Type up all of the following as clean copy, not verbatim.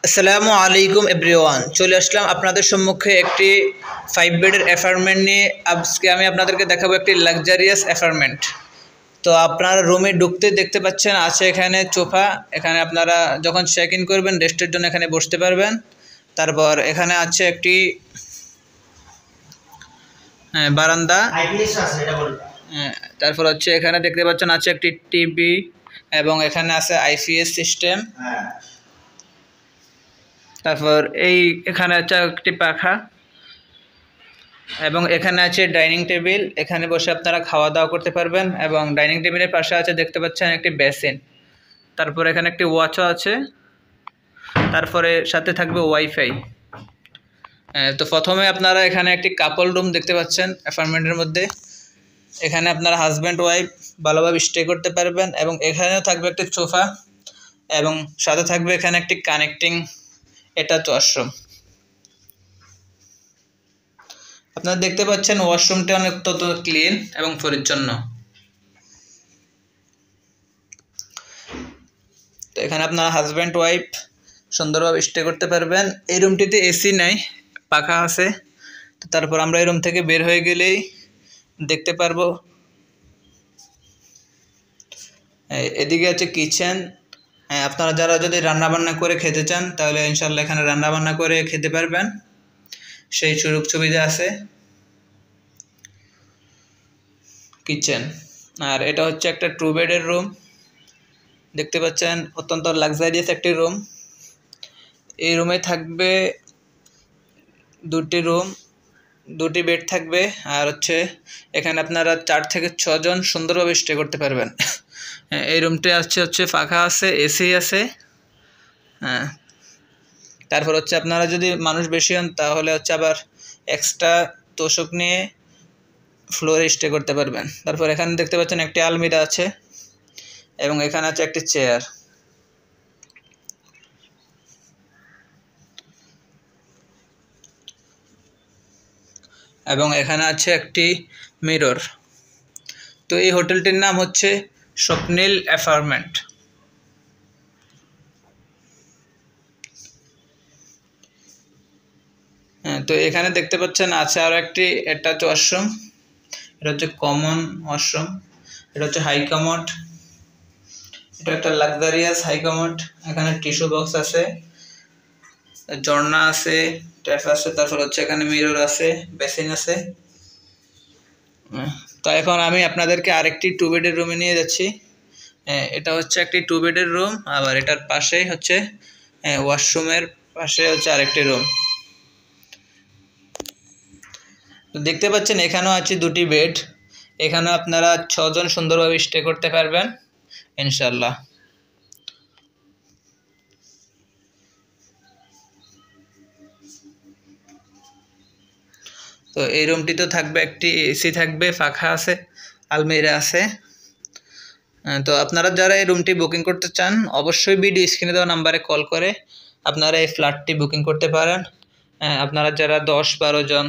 আসসালামু আলাইকুম এভরিওয়ান, চলে আসলাম আপনাদের সম্মুখে একটি 5 বেডের অ্যাপার্টমেন্ট নিয়ে। আজকে আমি আপনাদেরকে দেখাবো একটি লাক্সারিয়াস অ্যাপার্টমেন্ট। তো আপনারা রুমে ঢুকতে দেখতে পাচ্ছেন আছে এখানে সোফা। এখানে আপনারা যখন চেক ইন করবেন রেস্টের জন্য এখানে বসতে পারবেন। তারপর এখানে আছে একটি বারান্দা। তারপর হচ্ছে এখানে দেখতে পাচ্ছেন আছে একটি টিভি এবং এখানে আছে আইপিএস সিস্টেম। তারপর এখানে আছে একটি পাখা এবং এখানে আছে ডাইনিং টেবিল। এখানে বসে আপনারা খাওয়া দাওয়া করতে পারবেন এবং ডাইনিং টেবিলের পাশে আছে দেখতে পাচ্ছেন একটি বেসিন। তারপর এখানে একটি ওয়াচও আছে। তারপরে সাথে থাকবে ওয়াইফাই। তো প্রথমে আপনারা এখানে একটি কাপল রুম দেখতে পাচ্ছেন অ্যাপার্টমেন্টের মধ্যে। এখানে আপনারা হাজব্যান্ড ওয়াইফ ভালোভাবে স্টে করতে পারবেন এবং এখানেও থাকবে একটি সোফা এবং সাথে থাকবে এখানে একটি কানেক্টিং অ্যাটাচ ওয়াশরুম। আপনারা দেখতে পাচ্ছেন ওয়াশরুমটি অনেক ক্লিন এবং পরিচ্ছন্ন। তো এখানে আপনারা হাজব্যান্ড ওয়াইফ সুন্দরভাবে স্টে করতে পারবেন। এই রুমটিতে এসি নাই, পাখা আছে। তো তারপর আমরা এই রুম থেকে বের হয়ে গেলেই দেখতে পারবো এদিকে আছে কিচেন। আপনারা যারা যদি রান্নাবান্না করে খেতে চান তাহলে ইনশাল্লাহ এখানে রান্নাবান্না করে খেতে পারবেন, সেই সুযোগ সুবিধা আছে। কিচেন আর এটা হচ্ছে একটা 2 বেডের রুম। দেখতে পাচ্ছেন অত্যন্ত লাক্সারিয়াস একটি রুম। এই রুমে থাকবে দুটি বেড থাকবে আর হচ্ছে এখানে আপনারা 4 থেকে 6 জন সুন্দরভাবে স্টে করতে পারবেন। এই রুমটি হচ্ছে পাখা আছে, এসি আছে। তারপর হচ্ছে আপনারা যদি মানুষ বেশি হন তাহলে হচ্ছে আবার এক্সট্রা তোষক নিয়ে ফ্লোরে স্টে করতে পারবেন। তারপর এখানে দেখতে পাচ্ছেন একটি আলমিরা আছে এবং এখানে আছে একটি চেয়ার। এবং এখানে আছে একটি মিরর। তো এই হোটেলটির নাম হচ্ছে স্বপ্নিল অ্যাপার্টমেন্ট। তো এখানে দেখতে পাচ্ছেন আছে আরও একটি অ্যাটাচ ওয়াশরুম। এটা হচ্ছে কমন ওয়াশরুম। এটা হচ্ছে হাই কমোড। এটা একটা লাক্সারিয়াস হাই কমোড। এখানে টিস্যু বক্স আছে, ঝর্ণা আছে, ট্যাপ আছে। তারপর হচ্ছে এখানে মিরর আছে, বেসিন আছে। তো এখন আমি আপনাদেরকে আরেকটি 2 বেডের রুমে নিয়ে যাচ্ছি। এটা হচ্ছে একটি 2 বেডের রুম, আবার এটার পাশেই হচ্ছে ওয়াশরুমের পাশে হচ্ছে আরেকটি রুম। তো দেখতে পাচ্ছেন এখানেও আছে 2টি বেড। এখানে আপনারা 6 জন সুন্দরভাবে স্টে করতে পারবেন ইনশাল্লাহ। তো এই রুমটিতে থাকবে একটি এসি থাকবে, পাখা আছে, আলমিরা আছে। তো আপনারা যারা এই রুমটি বুকিং করতে চান অবশ্যই ভিডিও স্ক্রিনে দেওয়া নাম্বারে কল করে আপনারা এই ফ্ল্যাটটি বুকিং করতে পারেন। আপনারা যারা 10-12 জন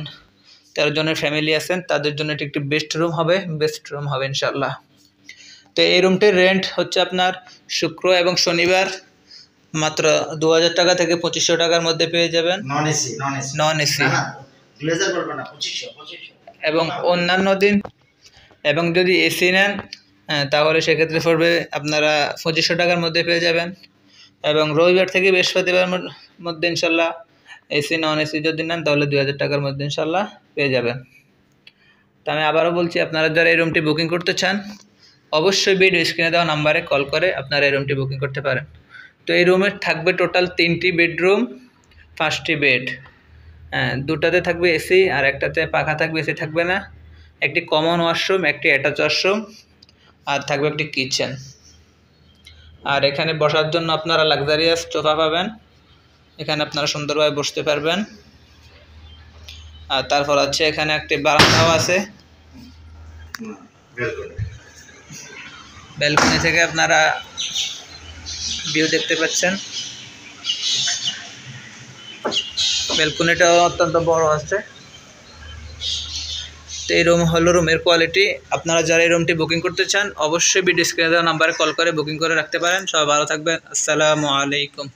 13 জনের ফ্যামিলি আছেন তাদের জন্য এটি একটি বেস্ট রুম হবে ইনশাল্লাহ। তো এই রুমটির রেন্ট হচ্ছে আপনার শুক্র এবং শনিবার মাত্র 2000 টাকা থেকে 2500 টাকার মধ্যে পেয়ে যাবেন। নন এসি এবং অন্যান্য দিন এবং যদি এসি নেন তাহলে সেক্ষেত্রে পড়বে আপনারা 2500 টাকার মধ্যে পেয়ে যাবেন। এবং রবিবার থেকে বৃহস্পতিবার মধ্যে ইনশাল্লাহ এসি নন এসি যদি নেন তাহলে 2000 টাকার মধ্যে ইনশাল্লাহ পেয়ে যাবেন। তো আমি আবারও বলছি, আপনারা যারা এই রুমটি বুকিং করতে চান অবশ্যই ভিডিও স্ক্রিনে দেওয়া নাম্বারে কল করে আপনারা এই রুমটি বুকিং করতে পারেন। তো এই রুমে থাকবে টোটাল 3টি বেডরুম, 5টি বেড। 2টাতে থাকবে এসি আর একটাতে পাখা থাকবে, এসি থাকবে না। একটি কমন ওয়াশরুম, একটি অ্যাটাচ ওয়াশরুম আর থাকবে একটি কিচেন। আর এখানে বসার জন্য আপনারা লাক্সারিয়াস সোফা পাবেন। এখানে আপনারা সুন্দরভাবে বসতে পারবেন। আর তারপর আছে এখানে একটি বারান্দাও আছে। ব্যালকনি থেকে আপনারা ভিউ দেখতে পাচ্ছেন। ব্যালকনিটাও অত্যন্ত বড় আছে। তো এই রুম হলো রুমের কোয়ালিটি। আপনারা যারা এই রুমটি বুকিং করতে চান অবশ্যই ভিডিও স্ক্রিনে দেওয়া নাম্বারে কল করে বুকিং করে রাখতে পারেন। সবাই ভালো থাকবেন। আসসালামু আলাইকুম।